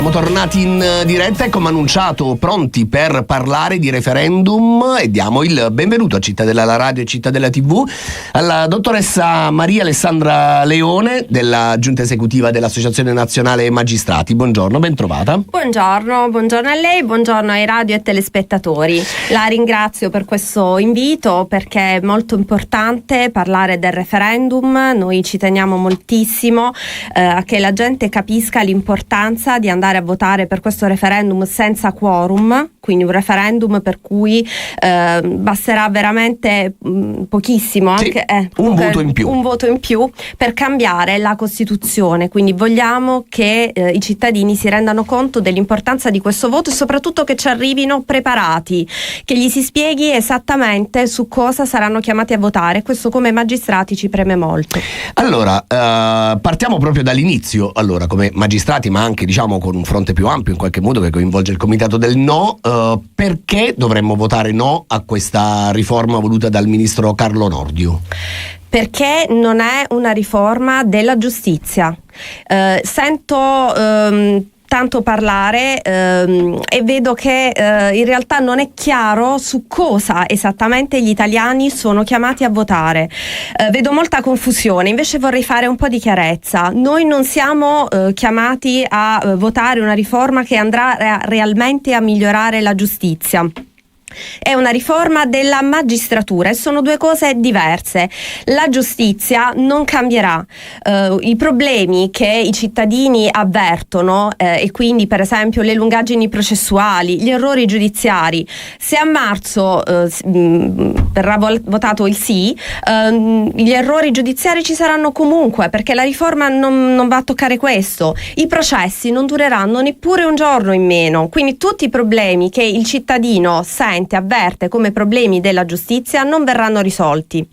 Siamo tornati in diretta e come annunciato pronti per parlare di referendum e diamo il benvenuto a Cittadella la Radio e Cittadella TV alla dottoressa Maria Alessandra Leone della Giunta Esecutiva dell'Associazione Nazionale Magistrati. Buongiorno, ben trovata. Buongiorno a lei, buongiorno ai radio e telespettatori. La ringrazio per questo invito perché è molto importante parlare del referendum. Noi ci teniamo moltissimo a che la gente capisca l'importanza di andare a votare per questo referendum senza quorum, quindi un referendum per cui basterà veramente pochissimo, anche, un voto in più per cambiare la Costituzione. Quindi vogliamo che i cittadini si rendano conto dell'importanza di questo voto e soprattutto che ci arrivino preparati, che gli si spieghi esattamente su cosa saranno chiamati a votare. Questo come magistrati ci preme molto. Allora, partiamo proprio dall'inizio. Allora, come magistrati, ma anche diciamo con un fronte più ampio in qualche modo che coinvolge il comitato del no, perché dovremmo votare no a questa riforma voluta dal ministro Carlo Nordio? Perché non è una riforma della giustizia. Sento tanto parlare e vedo che in realtà non è chiaro su cosa esattamente gli italiani sono chiamati a votare. Vedo molta confusione, invece vorrei fare un po' di chiarezza. Noi non siamo chiamati a votare una riforma che andrà realmente a migliorare la giustizia. È una riforma della magistratura e sono due cose diverse. La giustizia non cambierà. I problemi che i cittadini avvertono e quindi per esempio le lungaggini processuali, gli errori giudiziari, se a marzo verrà votato il sì, gli errori giudiziari ci saranno comunque perché la riforma non va a toccare questo. I processi non dureranno neppure un giorno in meno, quindi tutti i problemi che il cittadino avverte come problemi della giustizia non verranno risolti.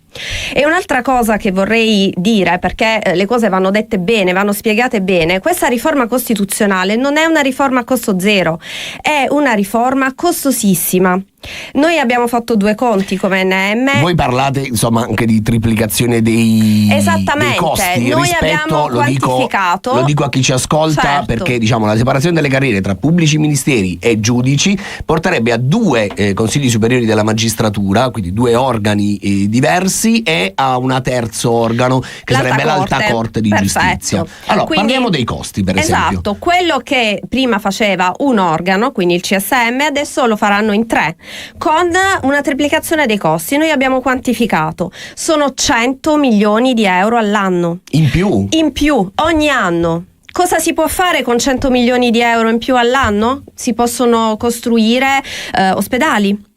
E un'altra cosa che vorrei dire, perché le cose vanno dette bene, vanno spiegate bene, questa riforma costituzionale non è una riforma a costo zero, è una riforma costosissima. Noi abbiamo fatto due conti come NM. Voi parlate insomma anche di triplicazione dei costi. Noi rispetto, abbiamo quantificato. Lo dico a chi ci ascolta, certo, perché diciamo la separazione delle carriere tra pubblici ministeri e giudici porterebbe a due consigli superiori della magistratura, quindi due organi diversi, e a un terzo organo che sarebbe l'Alta Corte di Giustizia. Allora, quindi, parliamo dei costi, per esempio. Esatto, quello che prima faceva un organo, quindi il CSM, adesso lo faranno in tre, con una triplicazione dei costi. Noi abbiamo quantificato, sono 100 milioni di euro all'anno. In più, ogni anno. Cosa si può fare con 100 milioni di euro in più all'anno? Si possono costruire ospedali.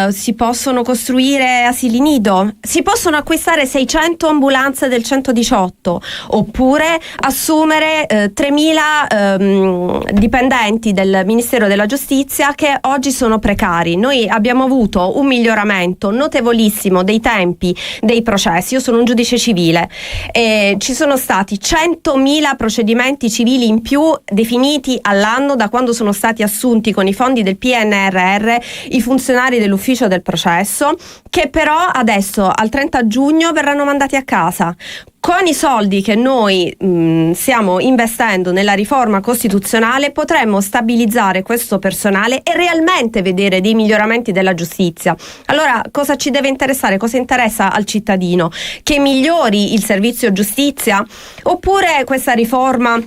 Si possono costruire asili nido, si possono acquistare 600 ambulanze del 118 oppure assumere 3.000 dipendenti del Ministero della Giustizia che oggi sono precari. Noi abbiamo avuto un miglioramento notevolissimo dei tempi dei processi. Io sono un giudice civile e ci sono stati 100.000 procedimenti civili in più definiti all'anno da quando sono stati assunti con i fondi del PNRR i funzionari dell'ufficio del processo, che però adesso al 30 giugno verranno mandati a casa. Con i soldi che noi stiamo investendo nella riforma costituzionale potremmo stabilizzare questo personale e realmente vedere dei miglioramenti della giustizia. Allora, cosa ci deve interessare? Cosa interessa al cittadino? Che migliori il servizio giustizia? Oppure questa riforma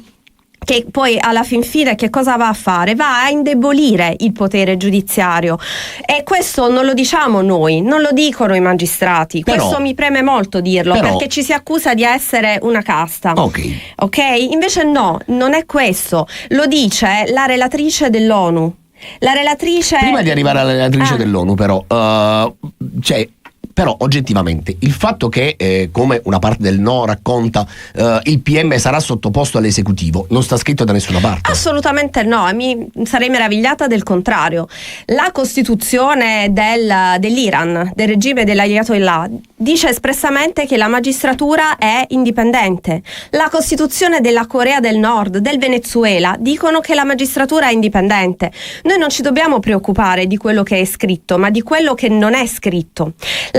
che poi alla fin fine che cosa va a fare? Va a indebolire il potere giudiziario, e questo non lo diciamo noi, non lo dicono i magistrati. Questo mi preme molto dirlo, perché ci si accusa di essere una casta. Ok? Invece no, non è questo, lo dice la relatrice dell'ONU. Prima di arrivare alla relatrice dell'ONU però Però oggettivamente il fatto che, come una parte del no racconta, il PM sarà sottoposto all'esecutivo, non sta scritto da nessuna parte. Assolutamente no, mi sarei meravigliata del contrario. La Costituzione dell'Iran, del regime dell'Ayatollah, dice espressamente che la magistratura è indipendente. La Costituzione della Corea del Nord, del Venezuela, dicono che la magistratura è indipendente. Noi non ci dobbiamo preoccupare di quello che è scritto, ma di quello che non è scritto.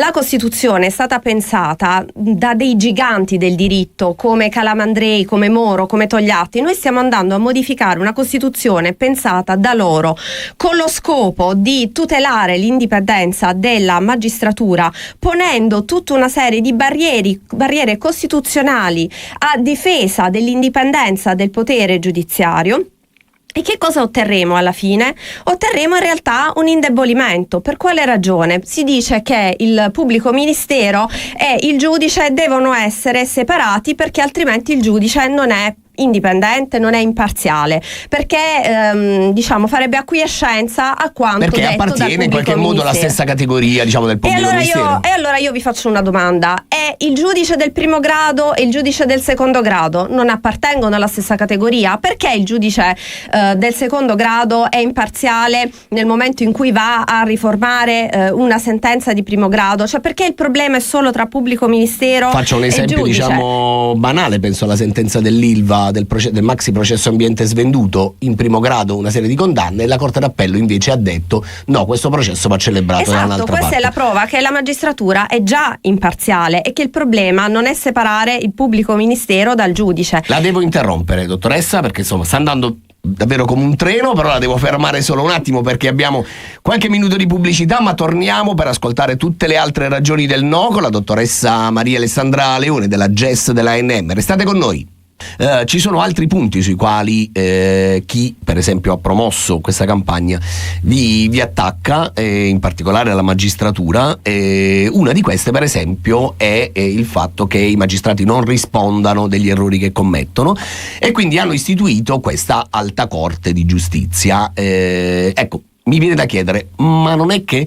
la Costituzione è stata pensata da dei giganti del diritto come Calamandrei, come Moro, come Togliatti. Noi stiamo andando a modificare una Costituzione pensata da loro con lo scopo di tutelare l'indipendenza della magistratura, ponendo tutta una serie di barriere costituzionali a difesa dell'indipendenza del potere giudiziario. E che cosa otterremo alla fine? Otterremo in realtà un indebolimento. Per quale ragione? Si dice che il pubblico ministero e il giudice devono essere separati perché altrimenti il giudice non è indipendente, non è imparziale, perché farebbe acquiescenza a quanto perché detto appartiene in qualche modo alla stessa categoria del pubblico ministero. E allora io vi faccio una domanda: è il giudice del primo grado e il giudice del secondo grado non appartengono alla stessa categoria? Perché il giudice del secondo grado è imparziale nel momento in cui va a riformare una sentenza di primo grado? Cioè, perché il problema è solo tra pubblico ministero Faccio un esempio banale, penso alla sentenza dell'Ilva del maxi processo ambiente svenduto, in primo grado una serie di condanne, e la Corte d'Appello invece ha detto no, questo processo va celebrato da un'altra parte. Questa è la prova che la magistratura è già imparziale e che il problema non è separare il pubblico ministero dal giudice. La devo interrompere, dottoressa, perché insomma sta andando davvero come un treno, però la devo fermare solo un attimo perché abbiamo qualche minuto di pubblicità, ma torniamo per ascoltare tutte le altre ragioni del no con la dottoressa Maria Alessandra Leone della GES dell'ANM. Restate con noi. Ci sono altri punti sui quali chi per esempio ha promosso questa campagna vi attacca, in particolare la magistratura. Una di queste per esempio è il fatto che i magistrati non rispondano degli errori che commettono, e quindi hanno istituito questa alta corte di giustizia. Ecco, mi viene da chiedere, ma non è che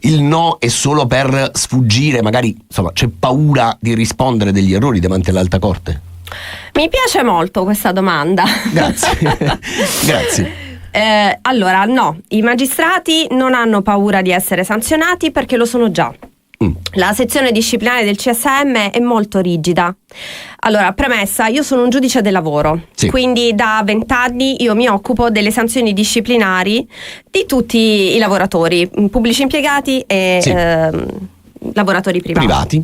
il no è solo per sfuggire, magari insomma c'è paura di rispondere degli errori davanti all'alta corte? Mi piace molto questa domanda. Grazie. Grazie. Allora, no, i magistrati non hanno paura di essere sanzionati perché lo sono già. La sezione disciplinare del CSM è molto rigida. Allora, premessa, io sono un giudice del lavoro, sì. Quindi da 20 anni io mi occupo delle sanzioni disciplinari di tutti i lavoratori, pubblici impiegati e sì. Lavoratori privati.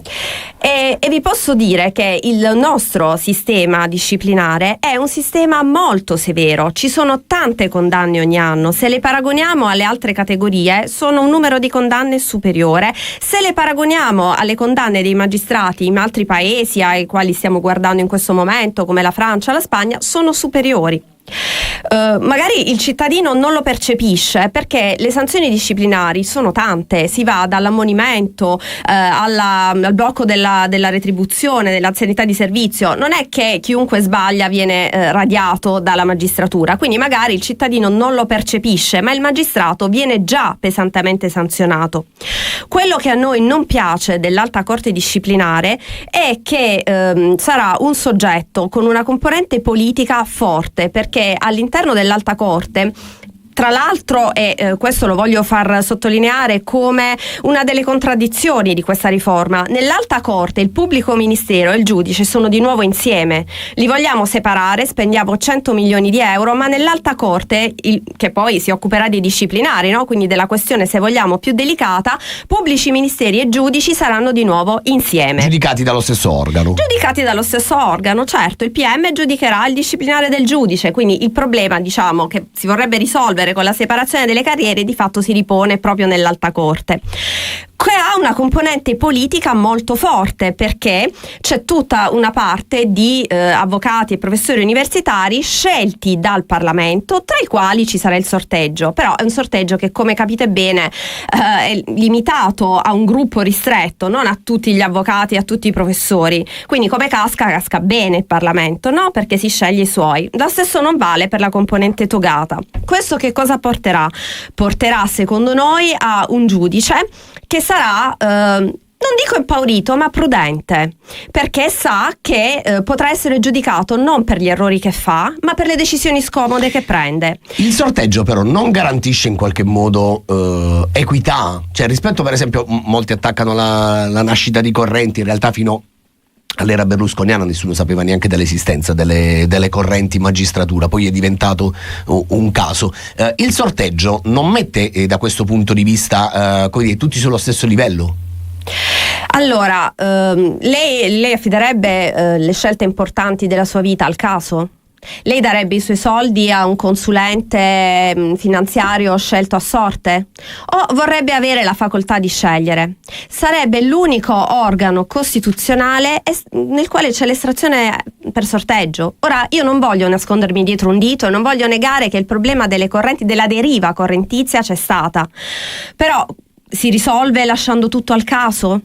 E vi posso dire che il nostro sistema disciplinare è un sistema molto severo, ci sono tante condanne ogni anno, se le paragoniamo alle altre categorie sono un numero di condanne superiore, se le paragoniamo alle condanne dei magistrati in altri paesi ai quali stiamo guardando in questo momento come la Francia, la Spagna, sono superiori. Magari il cittadino non lo percepisce perché le sanzioni disciplinari sono tante, si va dall'ammonimento al blocco della retribuzione, dell'anzianità di servizio. Non è che chiunque sbaglia viene radiato dalla magistratura, quindi magari il cittadino non lo percepisce, ma il magistrato viene già pesantemente sanzionato. Quello che a noi non piace dell'alta corte disciplinare è che sarà un soggetto con una componente politica forte, perché all'interno dell'alta corte, tra l'altro, e questo lo voglio far sottolineare come una delle contraddizioni di questa riforma, nell'alta corte il pubblico ministero e il giudice sono di nuovo insieme, li vogliamo separare, spendiamo 100 milioni di euro, ma nell'alta corte, che poi si occuperà di disciplinari, no? Quindi della questione, se vogliamo, più delicata, pubblici ministeri e giudici saranno di nuovo insieme. Giudicati dallo stesso organo. Giudicati dallo stesso organo, certo, il PM giudicherà il disciplinare del giudice, quindi il problema, diciamo, che si vorrebbe risolvere con la separazione delle carriere di fatto si ripone proprio nell'alta corte, che ha una componente politica molto forte, perché c'è tutta una parte di avvocati e professori universitari scelti dal Parlamento, tra i quali ci sarà il sorteggio, però è un sorteggio che, come capite bene, è limitato a un gruppo ristretto, non a tutti gli avvocati e a tutti i professori, quindi come casca bene il Parlamento, no? Perché si sceglie i suoi. Lo stesso non vale per la componente togata. Questo che cosa porterà? Porterà, secondo noi, a un giudice che sarà, non dico impaurito, ma prudente, perché sa che potrà essere giudicato non per gli errori che fa, ma per le decisioni scomode che prende. Il sorteggio però non garantisce in qualche modo equità, cioè rispetto, per esempio, molti attaccano la nascita di correnti, in realtà fino all'era berlusconiana nessuno sapeva neanche dell'esistenza delle correnti in magistratura, poi è diventato un caso. Il sorteggio non mette da questo punto di vista come dire, tutti sullo stesso livello? Allora, lei affiderebbe le scelte importanti della sua vita al caso? Lei darebbe i suoi soldi a un consulente finanziario scelto a sorte? O vorrebbe avere la facoltà di scegliere? Sarebbe l'unico organo costituzionale nel quale c'è l'estrazione per sorteggio. Ora, io non voglio nascondermi dietro un dito e non voglio negare che il problema delle correnti, della deriva correntizia c'è stata. Però si risolve lasciando tutto al caso?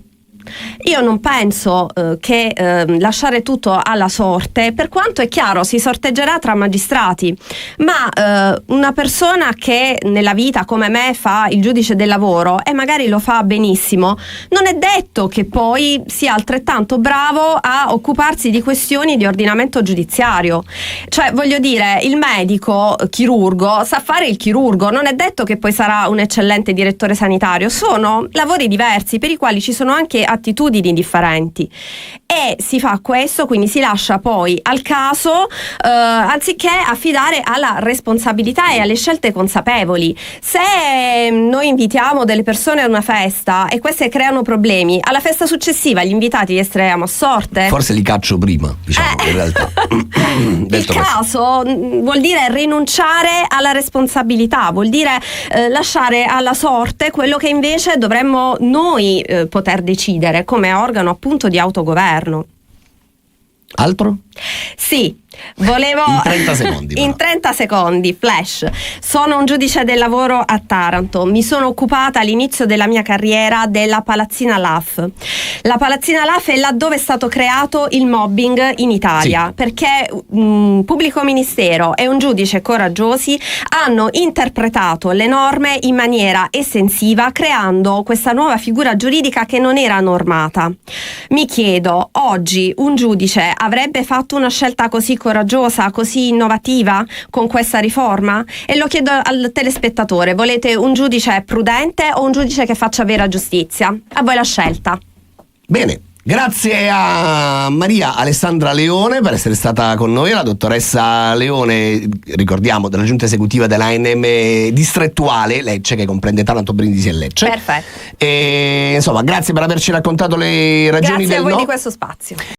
Io non penso che lasciare tutto alla sorte, per quanto è chiaro si sorteggerà tra magistrati, ma una persona che nella vita come me fa il giudice del lavoro e magari lo fa benissimo, non è detto che poi sia altrettanto bravo a occuparsi di questioni di ordinamento giudiziario. Cioè, voglio dire, il medico chirurgo sa fare il chirurgo, non è detto che poi sarà un eccellente direttore sanitario. Sono lavori diversi per i quali ci sono anche attitudini differenti e si fa questo, quindi si lascia poi al caso anziché affidare alla responsabilità e alle scelte consapevoli. Se noi invitiamo delle persone a una festa e queste creano problemi, alla festa successiva gli invitati li estraiamo a sorte? Forse li caccio prima, diciamo, in realtà. Il caso vuol dire rinunciare alla responsabilità, vuol dire lasciare alla sorte quello che invece dovremmo noi poter decidere come organo appunto di autogoverno. Altro? Sì, volevo in 30 secondi però. In 30 secondi, flash. Sono un giudice del lavoro a Taranto. Mi sono occupata all'inizio della mia carriera della Palazzina LAF. La Palazzina LAF è là dove è stato creato il mobbing in Italia, sì, perché un pubblico ministero e un giudice coraggiosi hanno interpretato le norme in maniera estensiva, creando questa nuova figura giuridica che non era normata. Mi chiedo, oggi un giudice avrebbe fatto una scelta così coraggiosa, così innovativa con questa riforma? E lo chiedo al telespettatore: volete un giudice prudente o un giudice che faccia vera giustizia? A voi la scelta. Bene, grazie a Maria Alessandra Leone per essere stata con noi, la dottoressa Leone, ricordiamo, della giunta esecutiva dell'ANM distrettuale Lecce, che comprende Taranto, Brindisi e Lecce. Perfetto. E insomma, grazie per averci raccontato le ragioni grazie del a voi no. di questo spazio.